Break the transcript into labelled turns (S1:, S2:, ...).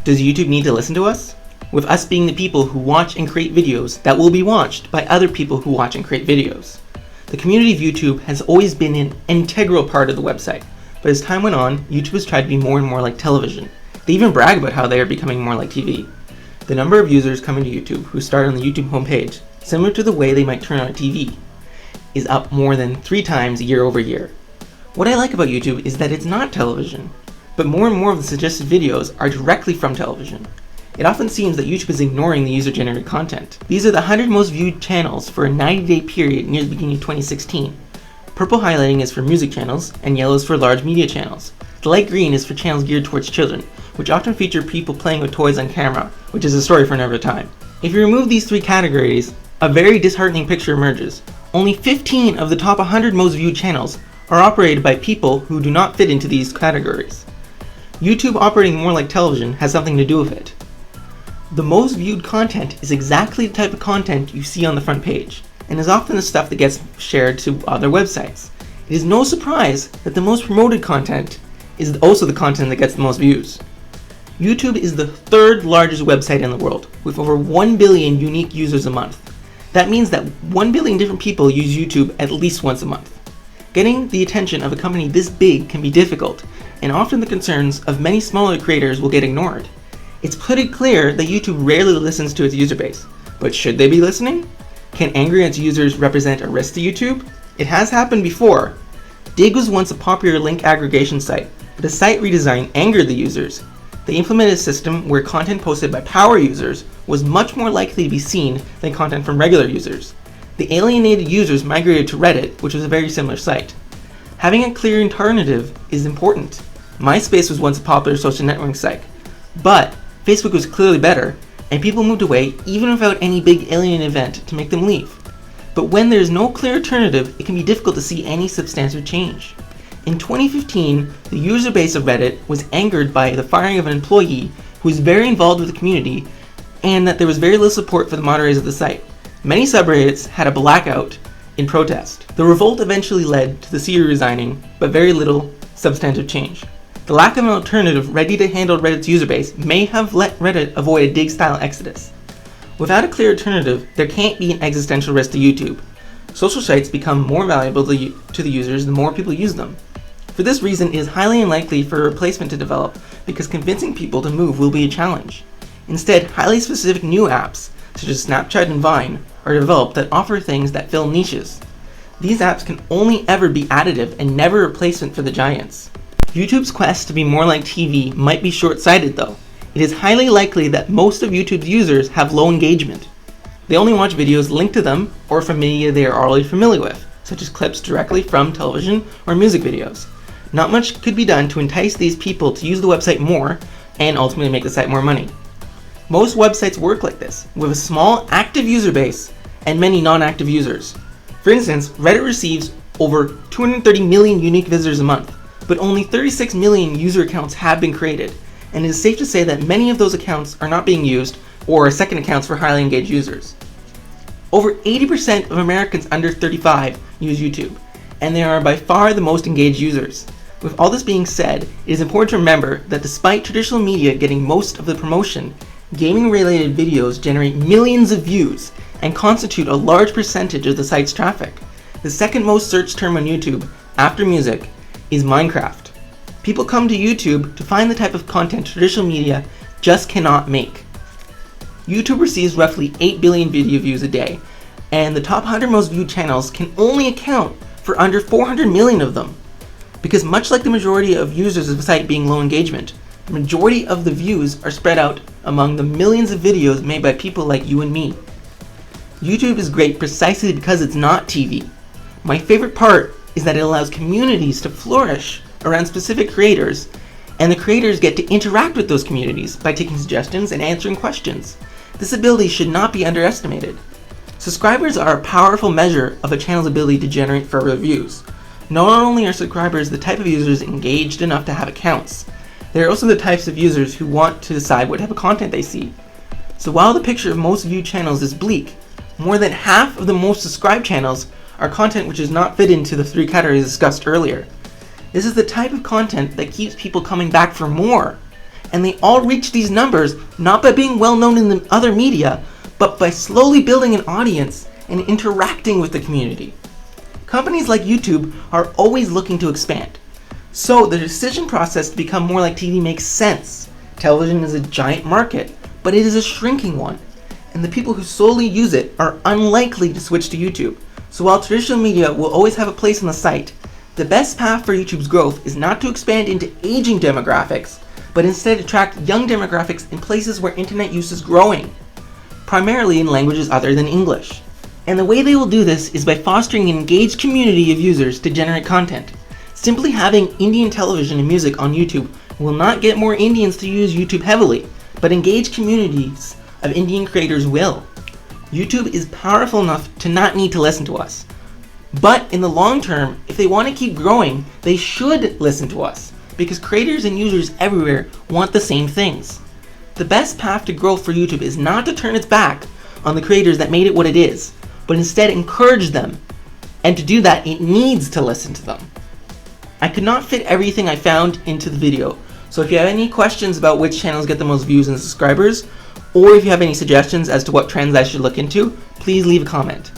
S1: Does YouTube need to listen to us? With us being the people who watch and create videos that will be watched by other people who watch and create videos. The community of YouTube has always been an integral part of the website, but as time went on, YouTube has tried to be more and more like television. They even brag about how they are becoming more like TV. The number of users coming to YouTube who start on the YouTube homepage, similar to the way they might turn on a TV, is up more than 3 times year over year. What I like about YouTube is that it's not television, but more and more of the suggested videos are directly from television. It often seems that YouTube is ignoring the user-generated content. These are the 100 most viewed channels for a 90-day period near the beginning of 2016. Purple highlighting is for music channels, and yellow is for large media channels. The light green is for channels geared towards children, which often feature people playing with toys on camera, which is a story for another time. If you remove these 3 categories, a very disheartening picture emerges. Only 15 of the top 100 most viewed channels are operated by people who do not fit into these categories. YouTube operating more like television has something to do with it. The most viewed content is exactly the type of content you see on the front page, and is often the stuff that gets shared to other websites. It is no surprise that the most promoted content is also the content that gets the most views. YouTube is the 3rd largest website in the world, with over 1 billion unique users a month. That means that 1 billion different people use YouTube at least once a month. Getting the attention of a company this big can be difficult, and often the concerns of many smaller creators will get ignored. It's pretty clear that YouTube rarely listens to its user base, but should they be listening? Can angry at its users represent a risk to YouTube? It has happened before. Dig was once a popular link aggregation site, but a site redesign angered the users. They implemented a system where content posted by power users was much more likely to be seen than content from regular users. The alienated users migrated to Reddit, which was a very similar site. Having a clear alternative is important. MySpace was once a popular social networking site, but Facebook was clearly better, and people moved away even without any big alien event to make them leave. But when there is no clear alternative, it can be difficult to see any substantive change. In 2015, the user base of Reddit was angered by the firing of an employee who was very involved with the community, and that there was very little support for the moderators of the site. Many subreddits had a blackout in protest. The revolt eventually led to the CEO resigning, but very little substantive change. The lack of an alternative ready to handle Reddit's user base may have let Reddit avoid a dig-style exodus. Without a clear alternative, there can't be an existential risk to YouTube. Social sites become more valuable to the users the more people use them. For this reason, it is highly unlikely for a replacement to develop, because convincing people to move will be a challenge. Instead, highly specific new apps, such as Snapchat and Vine, are developed that offer things that fill niches. These apps can only ever be additive and never a replacement for the giants. YouTube's quest to be more like TV might be short-sighted though. It is highly likely that most of YouTube's users have low engagement. They only watch videos linked to them or from media they are already familiar with, such as clips directly from television or music videos. Not much could be done to entice these people to use the website more and ultimately make the site more money. Most websites work like this, with a small active user base and many non-active users. For instance, Reddit receives over 230 million unique visitors a month, but only 36 million user accounts have been created, and it is safe to say that many of those accounts are not being used or are second accounts for highly engaged users. Over 80% of Americans under 35 use YouTube, and they are by far the most engaged users. With all this being said, it is important to remember that despite traditional media getting most of the promotion, gaming-related videos generate millions of views and constitute a large percentage of the site's traffic. The second most searched term on YouTube, after music, is Minecraft. People come to YouTube to find the type of content traditional media just cannot make. YouTube receives roughly 8 billion video views a day, and the top 100 most viewed channels can only account for under 400 million of them. Because much like the majority of users of the site being low engagement, the majority of the views are spread out among the millions of videos made by people like you and me. YouTube is great precisely because it's not TV. My favorite part is that it allows communities to flourish around specific creators, and the creators get to interact with those communities by taking suggestions and answering questions. This ability should not be underestimated. Subscribers are a powerful measure of a channel's ability to generate further views. Not only are subscribers the type of users engaged enough to have accounts, they are also the types of users who want to decide what type of content they see. So while the picture of most viewed channels is bleak, more than half of the most subscribed channels are content which does not fit into the 3 categories discussed earlier. This is the type of content that keeps people coming back for more. And they all reach these numbers not by being well known in the other media, but by slowly building an audience and interacting with the community. Companies like YouTube are always looking to expand. So the decision process to become more like TV makes sense. Television is a giant market, but it is a shrinking one. And the people who solely use it are unlikely to switch to YouTube. So while traditional media will always have a place on the site, the best path for YouTube's growth is not to expand into aging demographics, but instead attract young demographics in places where internet use is growing, primarily in languages other than English. And the way they will do this is by fostering an engaged community of users to generate content. Simply having Indian television and music on YouTube will not get more Indians to use YouTube heavily, but engaged communities of Indian creators will. YouTube is powerful enough to not need to listen to us. But in the long term, if they want to keep growing, they should listen to us, because creators and users everywhere want the same things. The best path to growth for YouTube is not to turn its back on the creators that made it what it is, but instead encourage them. And to do that, it needs to listen to them. I could not fit everything I found into the video, so if you have any questions about which channels get the most views and subscribers, or if you have any suggestions as to what trends I should look into, please leave a comment.